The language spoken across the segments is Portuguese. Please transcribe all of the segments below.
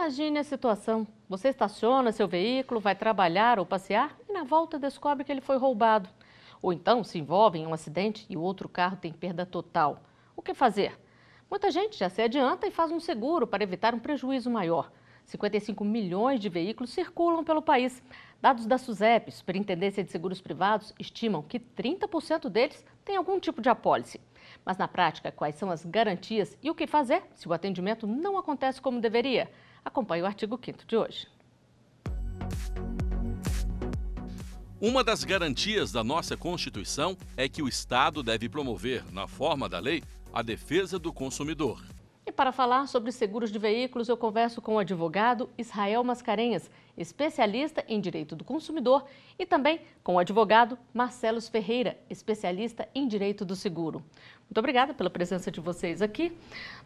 Imagine a situação. Você estaciona seu veículo, vai trabalhar ou passear e na volta descobre que ele foi roubado. Ou então se envolve em um acidente e o outro carro tem perda total. O que fazer? Muita gente já se adianta e faz um seguro para evitar um prejuízo maior. 55 milhões de veículos circulam pelo país. Dados da SUSEP, Superintendência de Seguros Privados, estimam que 30% deles têm algum tipo de apólice. Mas na prática, quais são as garantias e o que fazer se o atendimento não acontece como deveria? Acompanhe o artigo 5º de hoje. Uma das garantias da nossa Constituição é que o Estado deve promover, na forma da lei, a defesa do consumidor. E para falar sobre seguros de veículos, eu converso com o advogado Israel Mascarenhas, especialista em direito do consumidor, e também com o advogado Marcelos Ferreira, especialista em direito do seguro. Muito obrigada pela presença de vocês aqui.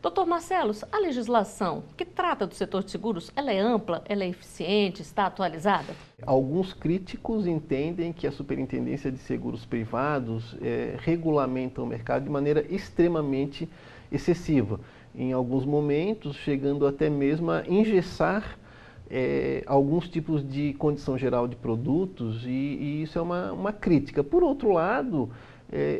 Doutor Marcelos, a legislação que trata do setor de seguros, ela é ampla, ela é eficiente, está atualizada? Alguns críticos entendem que a Superintendência de Seguros Privados regulamenta o mercado de maneira extremamente excessiva. Em alguns momentos, chegando até mesmo a engessar alguns tipos de condição geral de produtos, e isso é uma crítica. Por outro lado,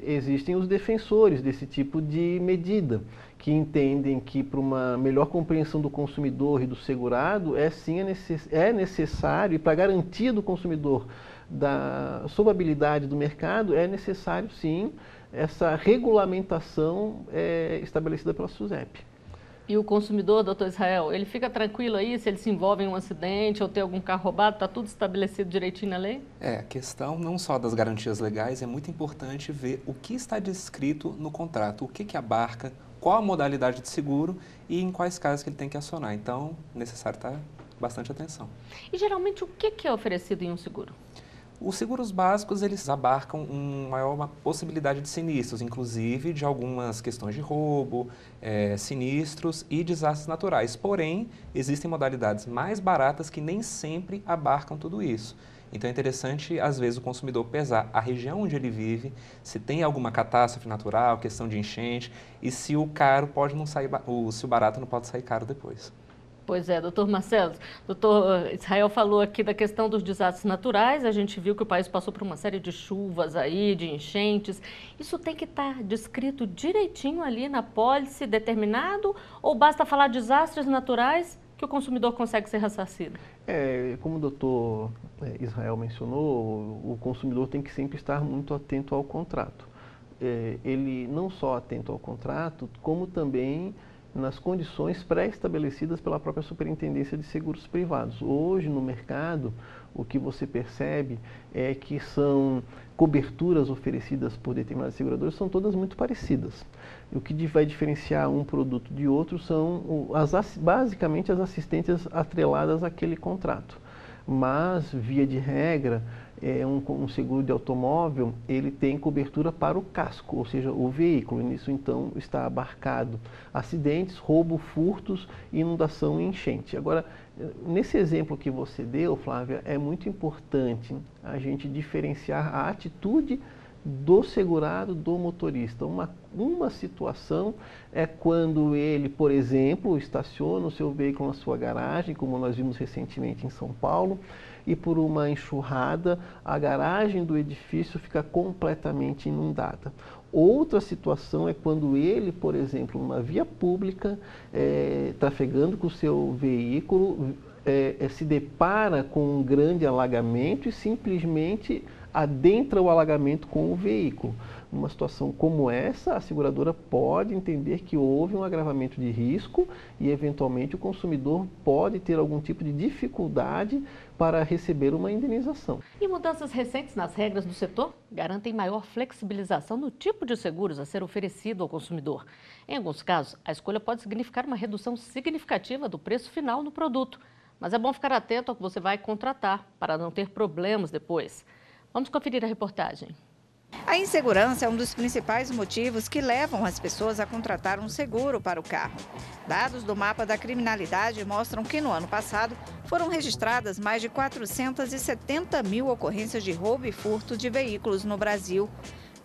existem os defensores desse tipo de medida, que entendem que para uma melhor compreensão do consumidor e do segurado, é necessário, e para a garantia do consumidor da solvabilidade do mercado, é necessário sim essa regulamentação estabelecida pela SUSEP. E o consumidor, doutor Israel, ele fica tranquilo aí se ele se envolve em um acidente ou tem algum carro roubado, está tudo estabelecido direitinho na lei? A questão não só das garantias legais, é muito importante ver o que está descrito no contrato, o que abarca, qual a modalidade de seguro e em quais casos que ele tem que acionar. Então, é necessário estar bastante atenção. E geralmente o que é oferecido em um seguro? Os seguros básicos, eles abarcam uma possibilidade de sinistros, inclusive de algumas questões de roubo, sinistros e desastres naturais. Porém, existem modalidades mais baratas que nem sempre abarcam tudo isso. Então é interessante, às vezes, o consumidor pesar a região onde ele vive, se tem alguma catástrofe natural, questão de enchente, e se o caro pode não sair, se o barato não pode sair caro depois. Pois é, doutor Marcelo, doutor Israel falou aqui da questão dos desastres naturais, a gente viu que o país passou por uma série de chuvas aí, de enchentes. Isso tem que estar descrito direitinho ali na pólice, determinado, ou basta falar desastres naturais que o consumidor consegue ser ressarcido? Como o doutor Israel mencionou, o consumidor tem que sempre estar muito atento ao contrato. Ele não só atento ao contrato, como também nas condições pré-estabelecidas pela própria Superintendência de Seguros Privados. Hoje, no mercado, o que você percebe é que são coberturas oferecidas por determinadas seguradoras, são todas muito parecidas. O que vai diferenciar um produto de outro são, basicamente, as assistências atreladas àquele contrato. Mas, via de regra, um seguro de automóvel, ele tem cobertura para o casco, ou seja, o veículo. Nisso, então, está abarcado acidentes, roubo, furtos, inundação e enchente. Agora, nesse exemplo que você deu, Flávia, é muito importante a gente diferenciar a atitude do segurado, do motorista. Uma situação é quando ele, por exemplo, estaciona o seu veículo na sua garagem, como nós vimos recentemente em São Paulo, e por uma enxurrada, a garagem do edifício fica completamente inundada. Outra situação é quando ele, por exemplo, numa via pública, trafegando com o seu veículo, se depara com um grande alagamento e simplesmente adentra o alagamento com o veículo. Numa situação como essa, a seguradora pode entender que houve um agravamento de risco e, eventualmente, o consumidor pode ter algum tipo de dificuldade para receber uma indenização. E mudanças recentes nas regras do setor garantem maior flexibilização no tipo de seguros a ser oferecido ao consumidor. Em alguns casos, a escolha pode significar uma redução significativa do preço final no produto. Mas é bom ficar atento ao que você vai contratar para não ter problemas depois. Vamos conferir a reportagem. A insegurança é um dos principais motivos que levam as pessoas a contratar um seguro para o carro. Dados do mapa da criminalidade mostram que no ano passado foram registradas mais de 470 mil ocorrências de roubo e furto de veículos no Brasil.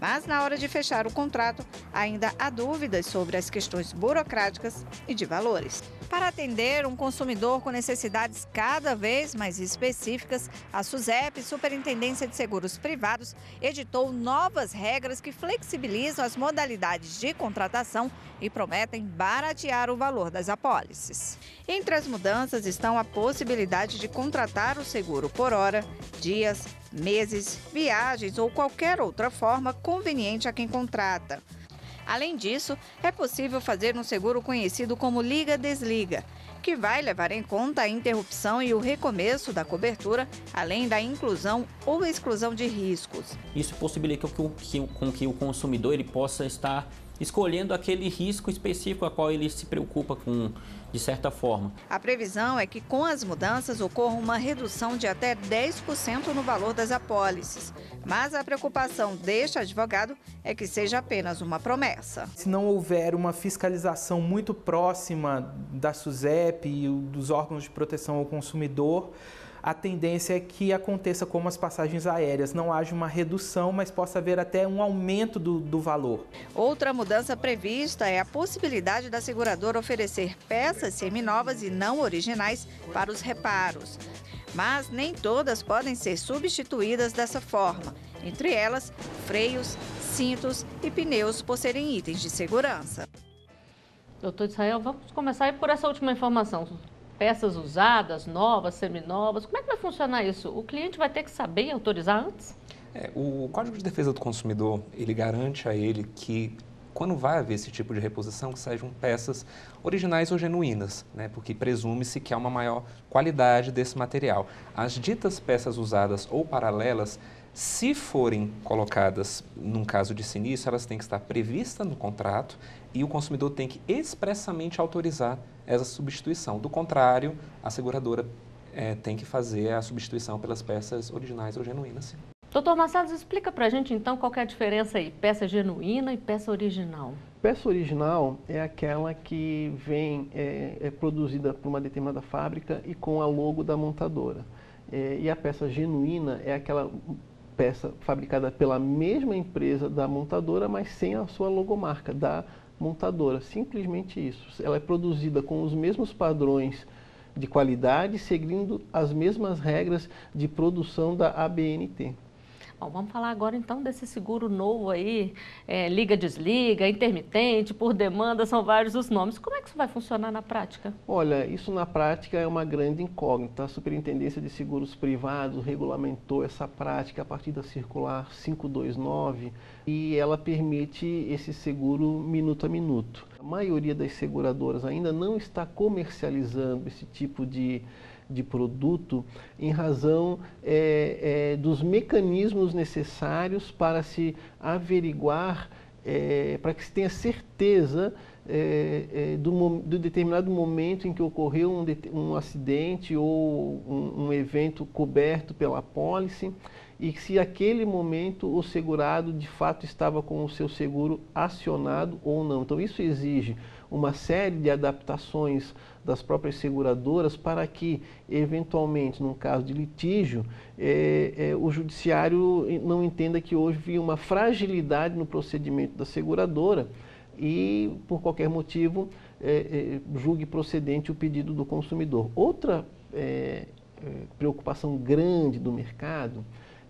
Mas na hora de fechar o contrato, ainda há dúvidas sobre as questões burocráticas e de valores. Para atender um consumidor com necessidades cada vez mais específicas, a SUSEP, Superintendência de Seguros Privados, editou novas regras que flexibilizam as modalidades de contratação e prometem baratear o valor das apólices. Entre as mudanças estão a possibilidade de contratar o seguro por hora, dias, meses, viagens ou qualquer outra forma conveniente a quem contrata. Além disso, é possível fazer um seguro conhecido como liga-desliga, que vai levar em conta a interrupção e o recomeço da cobertura, além da inclusão ou exclusão de riscos. Isso possibilita com que o consumidor ele possa estar escolhendo aquele risco específico a qual ele se preocupa de certa forma. A previsão é que com as mudanças ocorra uma redução de até 10% no valor das apólices. Mas a preocupação deste advogado é que seja apenas uma promessa. Se não houver uma fiscalização muito próxima da SUSEP e dos órgãos de proteção ao consumidor, a tendência é que aconteça como as passagens aéreas, não haja uma redução, mas possa haver até um aumento do valor. Outra mudança prevista é a possibilidade da seguradora oferecer peças seminovas e não originais para os reparos. Mas nem todas podem ser substituídas dessa forma, entre elas freios, cintos e pneus por serem itens de segurança. Doutor Israel, vamos começar aí por essa última informação. Peças usadas, novas, seminovas, como é que vai funcionar isso? O cliente vai ter que saber e autorizar antes? O Código de Defesa do Consumidor, ele garante a ele que quando vai haver esse tipo de reposição, que sejam peças originais ou genuínas, né? Porque presume-se que há uma maior qualidade desse material. As ditas peças usadas ou paralelas, se forem colocadas num caso de sinistro, elas têm que estar previstas no contrato e o consumidor tem que expressamente autorizar essa substituição. Do contrário, a seguradora tem que fazer a substituição pelas peças originais ou genuínas. Sim. Doutor Marcelo, explica pra gente então qual que é a diferença aí, peça genuína e peça original. Peça original é aquela que vem produzida por uma determinada fábrica e com a logo da montadora. E a peça genuína é aquela peça fabricada pela mesma empresa da montadora, mas sem a sua logomarca da montadora. Simplesmente isso. Ela é produzida com os mesmos padrões de qualidade, seguindo as mesmas regras de produção da ABNT. Bom, vamos falar agora então desse seguro novo aí, liga-desliga, intermitente, por demanda, são vários os nomes. Como é que isso vai funcionar na prática? Olha, isso na prática é uma grande incógnita. A Superintendência de Seguros Privados regulamentou essa prática a partir da circular 529 e ela permite esse seguro minuto a minuto. A maioria das seguradoras ainda não está comercializando esse tipo de produto em razão dos mecanismos necessários para se averiguar, para que se tenha certeza do determinado momento em que ocorreu um acidente ou um evento coberto pela apólice e se aquele momento o segurado de fato estava com o seu seguro acionado ou não. Então isso exige uma série de adaptações das próprias seguradoras para que, eventualmente, num caso de litígio, o judiciário não entenda que houve uma fragilidade no procedimento da seguradora e, por qualquer motivo, julgue procedente o pedido do consumidor. Outra preocupação grande do mercado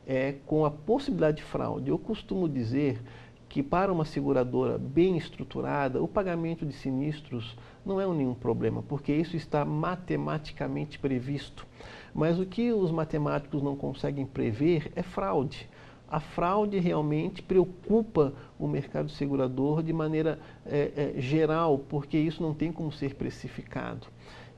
é com a possibilidade de fraude. Eu costumo dizer que para uma seguradora bem estruturada, o pagamento de sinistros não é nenhum problema, porque isso está matematicamente previsto. Mas o que os matemáticos não conseguem prever é fraude. A fraude realmente preocupa o mercado segurador de maneira geral, porque isso não tem como ser precificado.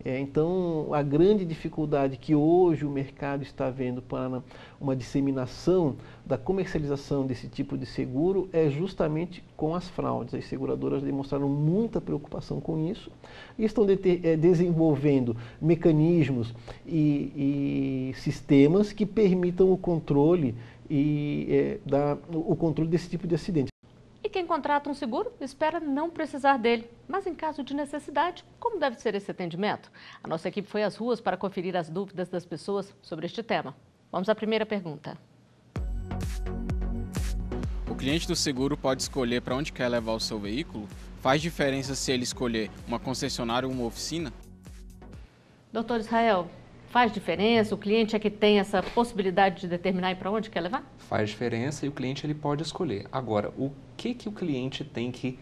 Então, a grande dificuldade que hoje o mercado está vendo para uma disseminação da comercialização desse tipo de seguro é justamente com as fraudes. As seguradoras demonstraram muita preocupação com isso e estão desenvolvendo mecanismos e sistemas que permitam o controle o controle desse tipo de acidente. E quem contrata um seguro espera não precisar dele. Mas em caso de necessidade, como deve ser esse atendimento? A nossa equipe foi às ruas para conferir as dúvidas das pessoas sobre este tema. Vamos à primeira pergunta. O cliente do seguro pode escolher para onde quer levar o seu veículo? Faz diferença se ele escolher uma concessionária ou uma oficina? Doutor Israel, faz diferença? O cliente é que tem essa possibilidade de determinar para onde quer levar? Faz diferença e o cliente ele pode escolher. Agora, o que o cliente tem que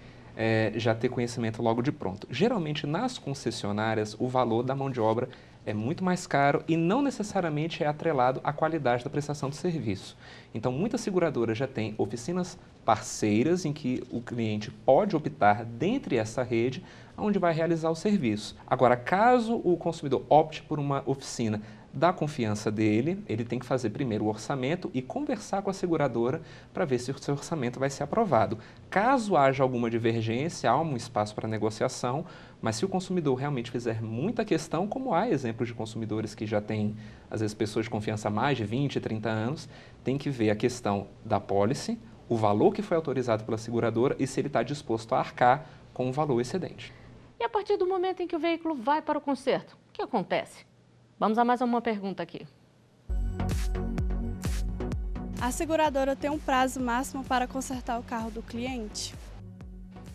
já ter conhecimento logo de pronto? Geralmente, nas concessionárias, o valor da mão de obra é muito mais caro e não necessariamente é atrelado à qualidade da prestação do serviço. Então, muitas seguradoras já têm oficinas parceiras em que o cliente pode optar dentre essa rede onde vai realizar o serviço. Agora, caso o consumidor opte por uma oficina da confiança dele, ele tem que fazer primeiro o orçamento e conversar com a seguradora para ver se o seu orçamento vai ser aprovado. Caso haja alguma divergência, há um espaço para negociação, mas se o consumidor realmente fizer muita questão, como há exemplos de consumidores que já têm, às vezes, pessoas de confiança há mais de 20, 30 anos, tem que ver a questão da pólice, o valor que foi autorizado pela seguradora e se ele está disposto a arcar com o valor excedente. E a partir do momento em que o veículo vai para o conserto, o que acontece? Vamos a mais uma pergunta aqui. A seguradora tem um prazo máximo para consertar o carro do cliente?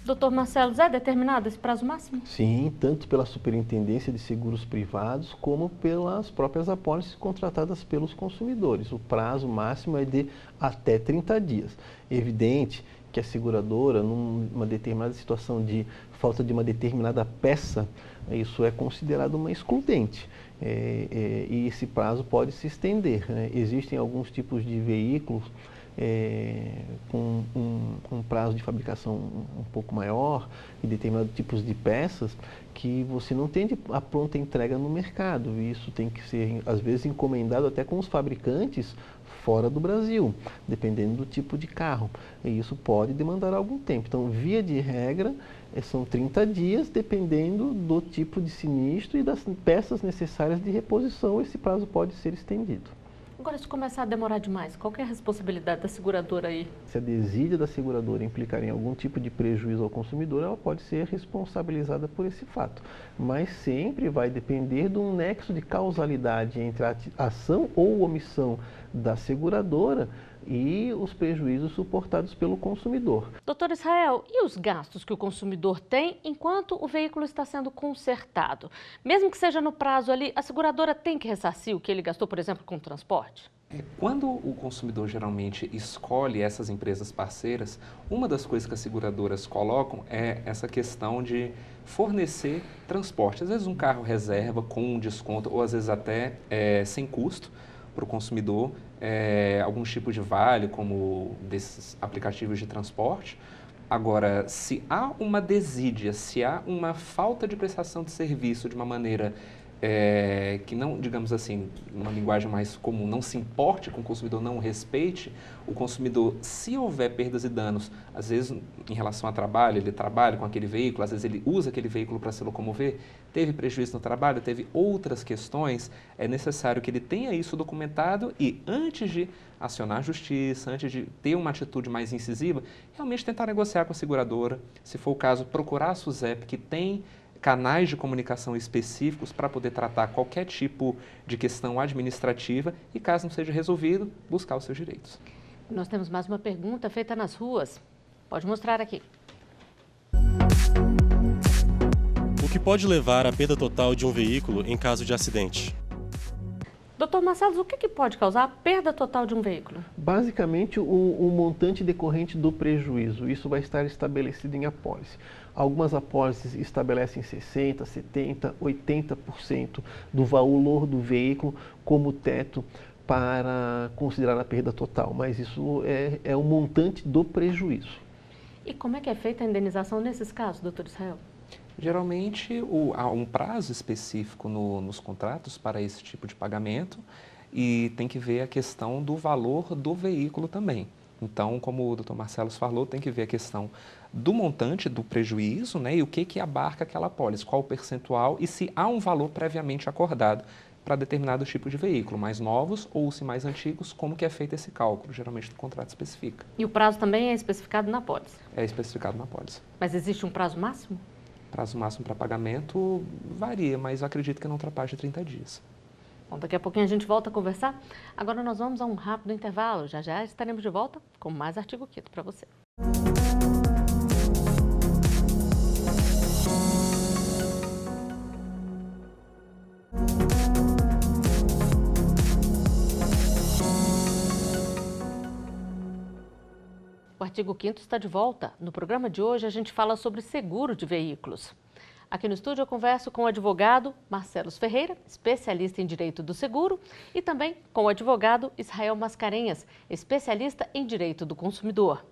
Doutor Marcelo, é determinado esse prazo máximo? Sim, tanto pela Superintendência de Seguros Privados como pelas próprias apólices contratadas pelos consumidores. O prazo máximo é de até 30 dias. Evidente que a seguradora, numa determinada situação de falta de uma determinada peça, isso é considerado uma excludente. E esse prazo pode se estender, né? Existem alguns tipos de veículos com um prazo de fabricação um pouco maior e determinados tipos de peças que você não tem a pronta entrega no mercado. E isso tem que ser, às vezes, encomendado até com os fabricantes fora do Brasil, dependendo do tipo de carro. E isso pode demandar algum tempo. Então, via de regra, são 30 dias, dependendo do tipo de sinistro e das peças necessárias de reposição, esse prazo pode ser estendido. Agora, se começar a demorar demais, qual que é a responsabilidade da seguradora aí? Se a desídia da seguradora implicar em algum tipo de prejuízo ao consumidor, ela pode ser responsabilizada por esse fato. Mas sempre vai depender de um nexo de causalidade entre a ação ou omissão da seguradora e os prejuízos suportados pelo consumidor. Doutor Israel, e os gastos que o consumidor tem enquanto o veículo está sendo consertado? Mesmo que seja no prazo ali, a seguradora tem que ressarcir o que ele gastou, por exemplo, com transporte? Quando o consumidor geralmente escolhe essas empresas parceiras, uma das coisas que as seguradoras colocam é essa questão de fornecer transporte. Às vezes um carro reserva com um desconto ou às vezes até sem custo para o consumidor, alguns tipos de vale, como desses aplicativos de transporte. Agora, se há uma desídia, se há uma falta de prestação de serviço de uma maneira que não, digamos assim, uma linguagem mais comum, não se importe com o consumidor, não o respeite, o consumidor, se houver perdas e danos, às vezes em relação ao trabalho, ele trabalha com aquele veículo, às vezes ele usa aquele veículo para se locomover, teve prejuízo no trabalho, teve outras questões, é necessário que ele tenha isso documentado e antes de acionar a justiça, antes de ter uma atitude mais incisiva, realmente tentar negociar com a seguradora, se for o caso, procurar a SUSEP, que tem canais de comunicação específicos para poder tratar qualquer tipo de questão administrativa e, caso não seja resolvido, buscar os seus direitos. Nós temos mais uma pergunta feita nas ruas. Pode mostrar aqui. O que pode levar à perda total de um veículo em caso de acidente? Doutor Marcelo, o que pode causar a perda total de um veículo? Basicamente, o montante decorrente do prejuízo. Isso vai estar estabelecido em apólice. Algumas apólices estabelecem 60%, 70%, 80% do valor do veículo como teto para considerar a perda total, mas isso é o montante do prejuízo. E como é que é feita a indenização nesses casos, doutor Israel? Geralmente, há um prazo específico nos contratos para esse tipo de pagamento e tem que ver a questão do valor do veículo também. Então, como o Dr. Marcelo falou, tem que ver a questão do montante do prejuízo, né, e o que abarca aquela apólice, qual o percentual e se há um valor previamente acordado para determinado tipo de veículo, mais novos ou se mais antigos, como que é feito esse cálculo, geralmente o contrato especifica. E o prazo também é especificado na apólice? É especificado na apólice. Mas existe um prazo máximo? Prazo máximo para pagamento varia, mas eu acredito que não ultrapasse 30 dias. Bom, daqui a pouquinho a gente volta a conversar. Agora nós vamos a um rápido intervalo. Já já estaremos de volta com mais Artigo 5º para você. O Artigo 5º está de volta. No programa de hoje a gente fala sobre seguro de veículos. Aqui no estúdio eu converso com o advogado Marcelo Ferreira, especialista em direito do seguro, e também com o advogado Israel Mascarenhas, especialista em direito do consumidor.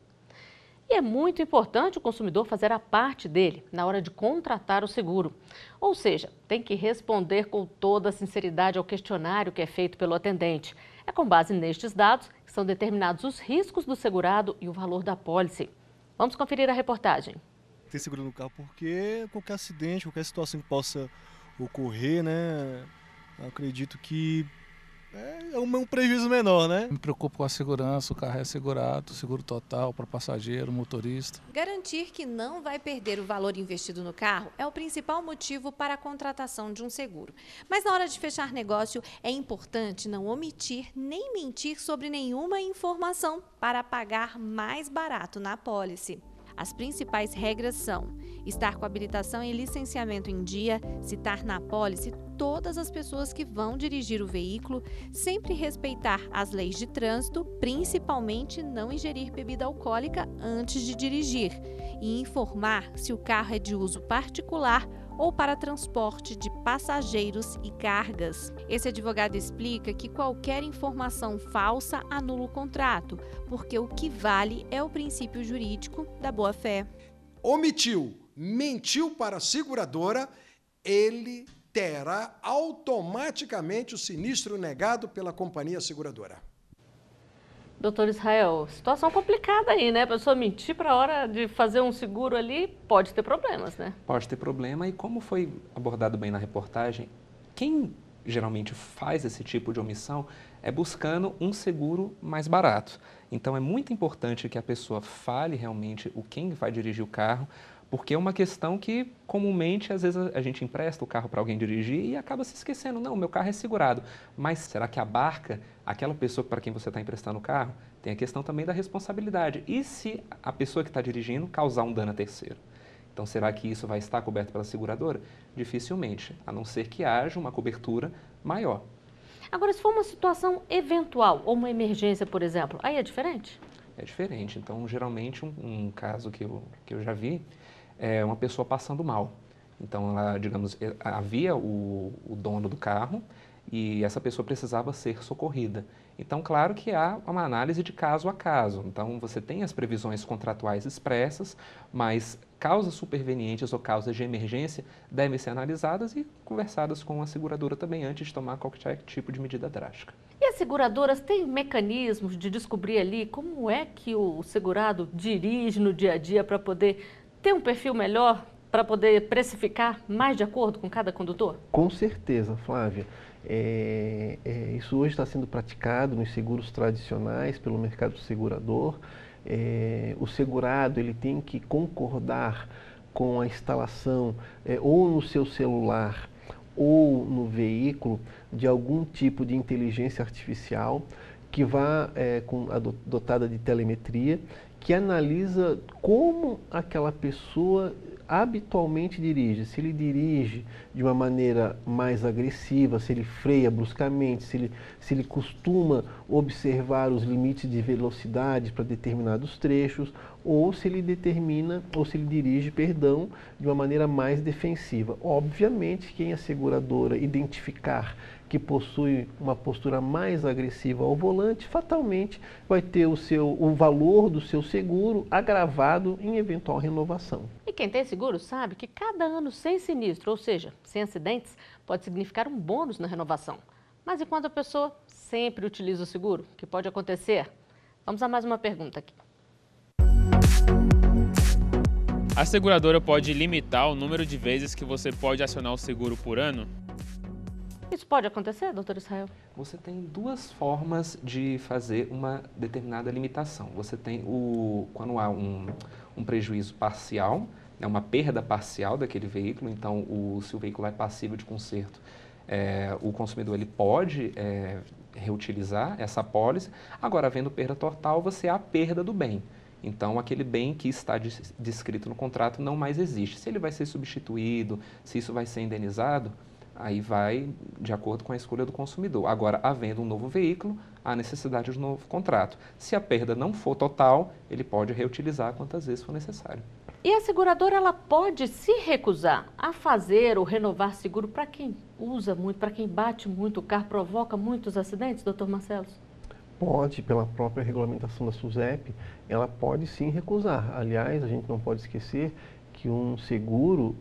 E é muito importante o consumidor fazer a parte dele na hora de contratar o seguro. Ou seja, tem que responder com toda a sinceridade ao questionário que é feito pelo atendente. É com base nestes dados que são determinados os riscos do segurado e o valor da pólice. Vamos conferir a reportagem. Ter seguro no carro porque qualquer acidente, qualquer situação que possa ocorrer, né? Eu acredito que é um prejuízo menor, né? Me preocupo com a segurança, o carro é segurado, seguro total para passageiro, motorista. Garantir que não vai perder o valor investido no carro é o principal motivo para a contratação de um seguro. Mas na hora de fechar negócio, é importante não omitir nem mentir sobre nenhuma informação para pagar mais barato na apólice. As principais regras são estar com habilitação e licenciamento em dia, citar na apólice todas as pessoas que vão dirigir o veículo, sempre respeitar as leis de trânsito, principalmente não ingerir bebida alcoólica antes de dirigir, e informar se o carro é de uso particular ou para transporte de passageiros e cargas. Esse advogado explica que qualquer informação falsa anula o contrato, porque o que vale é o princípio jurídico da boa-fé. Omitiu, mentiu para a seguradora, ele terá automaticamente o sinistro negado pela companhia seguradora. Doutor Israel, situação complicada aí, né? A pessoa mentir para a hora de fazer um seguro ali pode ter problemas, né? Pode ter problema e como foi abordado bem na reportagem, quem geralmente faz esse tipo de omissão é buscando um seguro mais barato. Então é muito importante que a pessoa fale realmente quem vai dirigir o carro, porque é uma questão que comumente às vezes a gente empresta o carro para alguém dirigir e acaba se esquecendo, não, meu carro é segurado. Mas será que abarca aquela pessoa para quem você está emprestando o carro? Tem a questão também da responsabilidade. E se a pessoa que está dirigindo causar um dano a terceiro? Então será que isso vai estar coberto pela seguradora? Dificilmente, a não ser que haja uma cobertura maior. Agora, se for uma situação eventual ou uma emergência, por exemplo, aí é diferente? É diferente. Então, geralmente, um caso que eu já vi é uma pessoa passando mal. Então, ela, digamos, havia o dono do carro e essa pessoa precisava ser socorrida. Então, claro que há uma análise de caso a caso. Então, você tem as previsões contratuais expressas, mas causas supervenientes ou causas de emergência devem ser analisadas e conversadas com a seguradora também antes de tomar qualquer tipo de medida drástica. E as seguradoras têm mecanismos de descobrir ali como é que o segurado dirige no dia a dia para poder ter um perfil melhor, para poder precificar mais de acordo com cada condutor? Com certeza, Flávia. Isso hoje está sendo praticado nos seguros tradicionais pelo mercado segurador. O segurado ele tem que concordar com a instalação ou no seu celular ou no veículo de algum tipo de inteligência artificial que vá dotada de telemetria, que analisa como aquela pessoa habitualmente dirige. Se ele dirige de uma maneira mais agressiva, se ele freia bruscamente, se ele costuma observar os limites de velocidade para determinados trechos, ou se ele dirige, de uma maneira mais defensiva. Obviamente, quem a seguradora identificar que possui uma postura mais agressiva ao volante, fatalmente vai ter o valor do seu seguro agravado em eventual renovação. E quem tem seguro sabe que cada ano sem sinistro, ou seja, sem acidentes, pode significar um bônus na renovação. Mas e quando a pessoa sempre utiliza o seguro? O que pode acontecer? Vamos a mais uma pergunta aqui. A seguradora pode limitar o número de vezes que você pode acionar o seguro por ano? Isso pode acontecer, doutor Israel? Você tem duas formas de fazer uma determinada limitação. Você tem quando há um prejuízo parcial, uma perda parcial daquele veículo, então se o veículo é passível de conserto, O consumidor ele pode reutilizar essa apólice. Agora, havendo perda total, você há a perda do bem. Então, aquele bem que está descrito no contrato não mais existe. Se ele vai ser substituído, se isso vai ser indenizado, aí vai de acordo com a escolha do consumidor. Agora, havendo um novo veículo, há necessidade de um novo contrato. Se a perda não for total, ele pode reutilizar quantas vezes for necessário. E a seguradora, ela pode se recusar a fazer ou renovar seguro para quem usa muito, para quem bate muito o carro, provoca muitos acidentes, doutor Marcelo? Pode, pela própria regulamentação da SUSEP, ela pode sim recusar. Aliás, a gente não pode esquecer que um seguro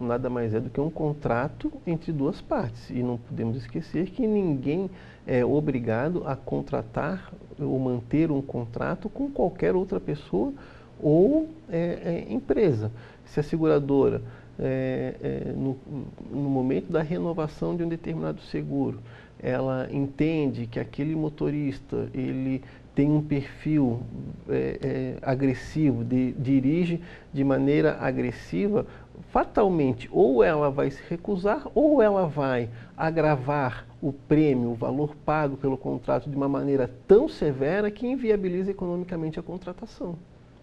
nada mais é do que um contrato entre duas partes. E não podemos esquecer que ninguém é obrigado a contratar ou manter um contrato com qualquer outra pessoa ou empresa. Se a seguradora, no momento da renovação de um determinado seguro, ela entende que aquele motorista ele tem um perfil agressivo, dirige de maneira agressiva, fatalmente ou ela vai se recusar ou ela vai agravar o prêmio, o valor pago pelo contrato de uma maneira tão severa que inviabiliza economicamente a contratação.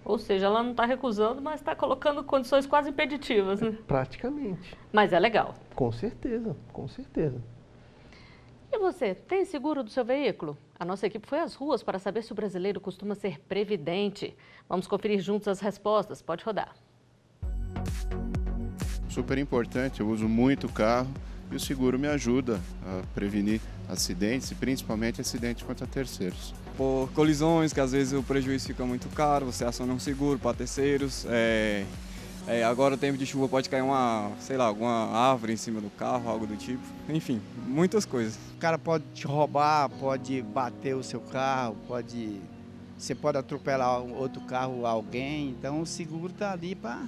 Ou seja, ela não está recusando, mas está colocando condições quase impeditivas, né? Praticamente. Mas é legal. Com certeza, com certeza. E você, tem seguro do seu veículo? A nossa equipe foi às ruas para saber se o brasileiro costuma ser previdente. Vamos conferir juntos as respostas. Pode rodar. Super importante, eu uso muito carro e o seguro me ajuda a prevenir acidentes e principalmente acidentes contra terceiros. Por colisões, que às vezes o prejuízo fica muito caro, você aciona um seguro para terceiros. Agora, no tempo de chuva, pode cair alguma árvore em cima do carro, algo do tipo. Enfim, muitas coisas. O cara pode te roubar, pode bater o seu carro, você pode atropelar outro carro, alguém. Então, o seguro está ali para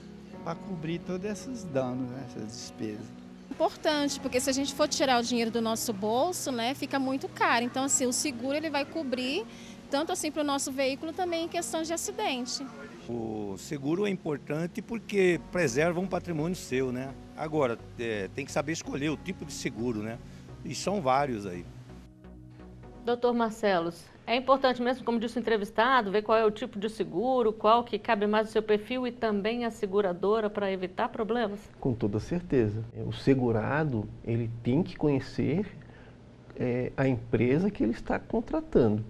cobrir todos esses danos, né, essas despesas. Importante, porque se a gente for tirar o dinheiro do nosso bolso, né, fica muito caro. Então, assim, o seguro ele vai cobrir tanto assim para o nosso veículo também em questões de acidente. O seguro é importante porque preserva um patrimônio seu, né? Agora, tem que saber escolher o tipo de seguro, né? E são vários aí. Doutor Marcelo, é importante mesmo, como disse o entrevistado, ver qual é o tipo de seguro, qual que cabe mais no seu perfil e também a seguradora para evitar problemas? Com toda certeza. O segurado, ele tem que conhecer a empresa que ele está contratando.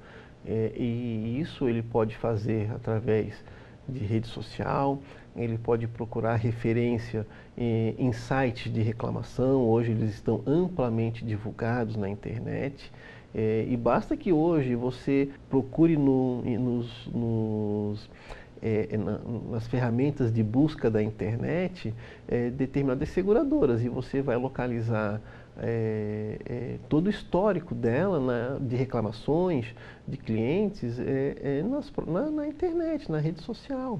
E isso ele pode fazer através de rede social, ele pode procurar referência em sites de reclamação, hoje eles estão amplamente divulgados na internet, e basta que hoje você procure nas ferramentas de busca da internet determinadas seguradoras e você vai localizar todo o histórico dela de reclamações de clientes na internet, na rede social.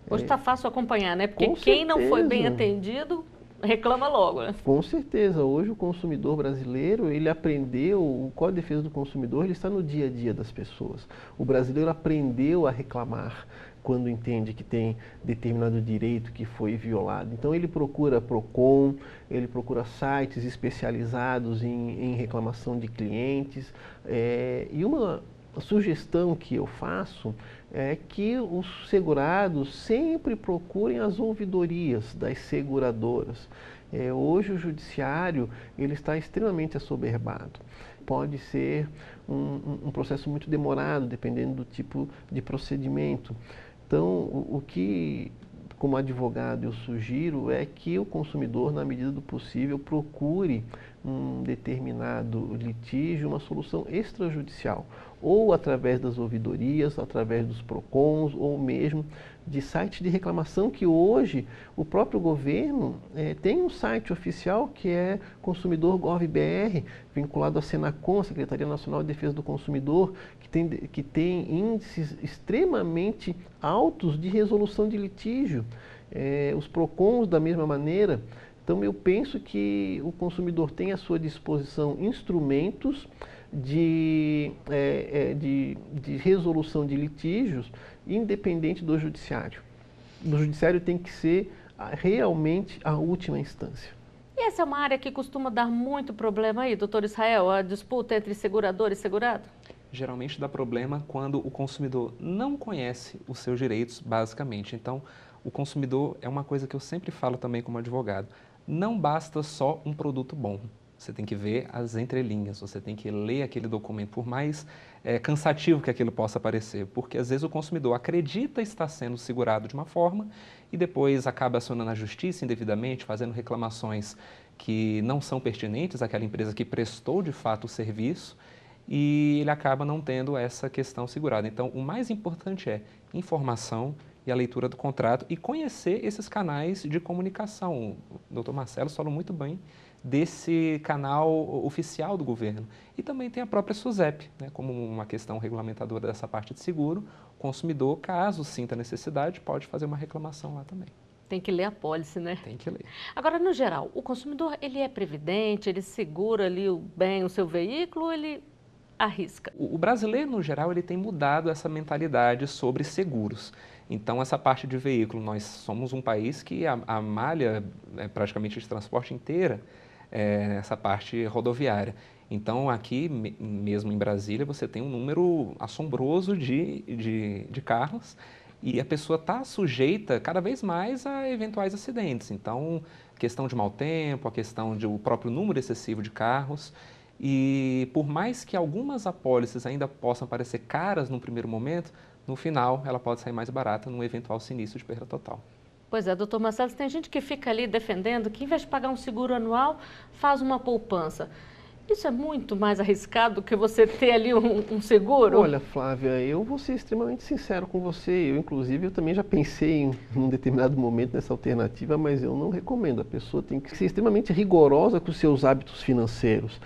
Hoje está fácil acompanhar, né? Porque quem não foi bem atendido reclama logo, né? Com certeza. Hoje o consumidor brasileiro, ele aprendeu, o Código de Defesa do Consumidor, ele está no dia a dia das pessoas. O brasileiro aprendeu a reclamar quando entende que tem determinado direito que foi violado. Então ele procura PROCON, ele procura sites especializados em reclamação de clientes. E uma sugestão que eu faço é que os segurados sempre procurem as ouvidorias das seguradoras. Hoje o judiciário ele está extremamente assoberbado. Pode ser um processo muito demorado, dependendo do tipo de procedimento. Então, o que, como advogado, eu sugiro é que o consumidor, na medida do possível, procure um determinado litígio, uma solução extrajudicial, ou através das ouvidorias, através dos PROCONs, ou mesmo de sites de reclamação, que hoje o próprio governo tem um site oficial que é Consumidor.gov.br, vinculado à Senacom, a Secretaria Nacional de Defesa do Consumidor, que tem índices extremamente altos de resolução de litígio. Os PROCONs da mesma maneira. Então eu penso que o consumidor tem à sua disposição instrumentos de resolução de litígios independente do judiciário. O judiciário tem que ser realmente a última instância. E essa é uma área que costuma dar muito problema aí, doutor Israel, a disputa entre segurador e segurado? Geralmente dá problema quando o consumidor não conhece os seus direitos, basicamente. Então, o consumidor é uma coisa que eu sempre falo também como advogado. Não basta só um produto bom. Você tem que ver as entrelinhas, você tem que ler aquele documento, por mais cansativo que aquilo possa parecer, porque às vezes o consumidor acredita estar sendo segurado de uma forma e depois acaba acionando a justiça indevidamente, fazendo reclamações que não são pertinentes àquela empresa que prestou de fato o serviço e ele acaba não tendo essa questão segurada. Então, o mais importante é informação e a leitura do contrato e conhecer esses canais de comunicação. O Dr. Marcelo falou muito bem desse canal oficial do governo. E também tem a própria SUSEP, né, como uma questão regulamentadora dessa parte de seguro. O consumidor, caso sinta necessidade, pode fazer uma reclamação lá também. Tem que ler a pólice, né? Tem que ler. Agora, no geral, o consumidor, ele é previdente, ele segura ali bem o seu veículo ou ele arrisca? O brasileiro, no geral, ele tem mudado essa mentalidade sobre seguros. Então, essa parte de veículo, nós somos um país que a malha praticamente de transporte inteira essa parte rodoviária. Então, aqui mesmo em Brasília, você tem um número assombroso de carros e a pessoa está sujeita cada vez mais a eventuais acidentes. Então, questão de mau tempo, a questão do próprio número excessivo de carros. E por mais que algumas apólices ainda possam parecer caras no primeiro momento, no final ela pode sair mais barata num eventual sinistro de perda total. Pois é, doutor Marcelo, tem gente que fica ali defendendo que, em vez de pagar um seguro anual, faz uma poupança. Isso é muito mais arriscado do que você ter ali um seguro? Olha, Flávia, eu vou ser extremamente sincero com você. Eu também já pensei em um determinado momento nessa alternativa, mas eu não recomendo. A pessoa tem que ser extremamente rigorosa com os seus hábitos financeiros.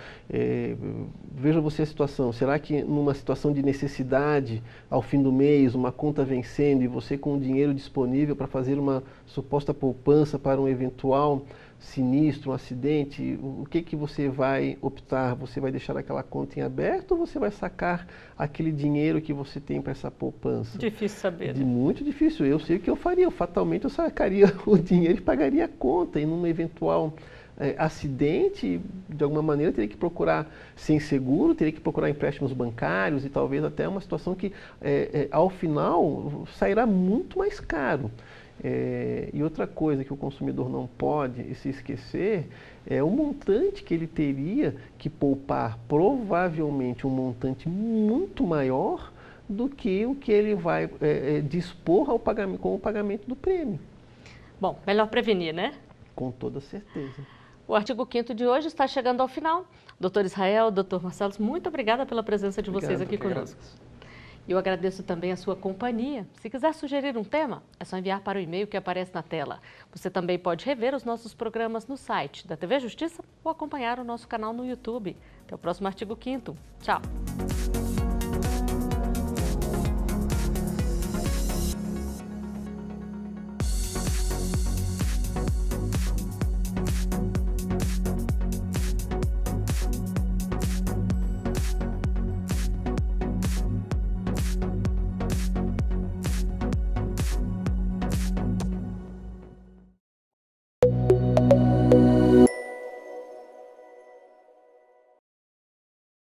Veja você a situação. Será que numa situação de necessidade, ao fim do mês, uma conta vencendo e você com o dinheiro disponível para fazer uma suposta poupança para um eventual sinistro, um acidente, o que você vai optar? Você vai deixar aquela conta em aberto ou você vai sacar aquele dinheiro que você tem para essa poupança? Difícil saber, né? Muito difícil. Eu sei o que eu faria. Fatalmente eu sacaria o dinheiro e pagaria a conta. E num eventual acidente, de alguma maneira, teria que procurar sem seguro, teria que procurar empréstimos bancários e talvez até uma situação que, ao final, sairá muito mais caro. E outra coisa que o consumidor não pode se esquecer é o montante que ele teria que poupar, provavelmente um montante muito maior do que o que ele vai dispor com o pagamento do prêmio. Bom, melhor prevenir, né? Com toda certeza. O artigo 5º de hoje está chegando ao final. Doutor Israel, doutor Marcelo, muito obrigada pela presença de vocês aqui conosco. Eu agradeço também a sua companhia. Se quiser sugerir um tema, é só enviar para o e-mail que aparece na tela. Você também pode rever os nossos programas no site da TV Justiça ou acompanhar o nosso canal no YouTube. Até o próximo artigo 5º. Tchau!